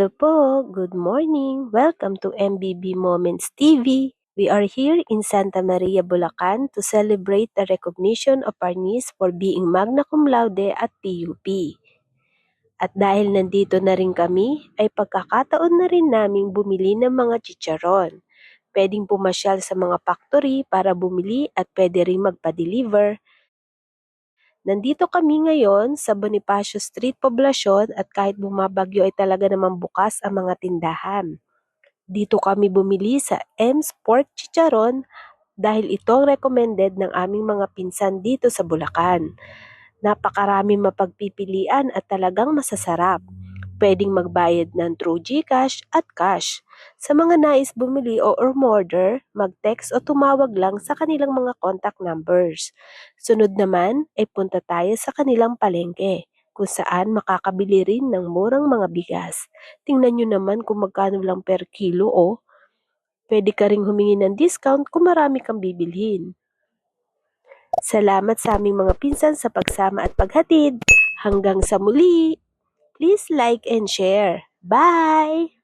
Hello po, good morning. Welcome to MBB Moments TV. We are here in Santa Maria, Bulacan to celebrate the recognition of our niece for being magna cum laude at PUP. At dahil nandito na rin kami, ay pagkakataon na rin naming bumili ng mga chicharon. Pwedeng pumasyal sa mga factory para bumili at pwede rin magpa-deliver. Nandito kami ngayon sa Bonifacio Street, Poblacion at kahit bumabagyo ay talaga namang bukas ang mga tindahan. Dito kami bumili sa M's Pork Chicharon dahil ito ang recommended ng aming mga pinsan dito sa Bulacan. Napakarami mapagpipilian at talagang masasarap. Pwedeng magbayad ng through GCash at cash. Sa mga nais bumili o umorder, mag-text o tumawag lang sa kanilang mga contact numbers. Sunod naman ay punta tayo sa kanilang palengke, kung saan makakabili rin ng murang mga bigas. Tingnan nyo naman kung magkano lang per kilo o pwede ka ring humingi ng discount kung marami kang bibilhin. Salamat sa aming mga pinsan sa pagsama at paghatid. Hanggang sa muli! Please like and share. Bye!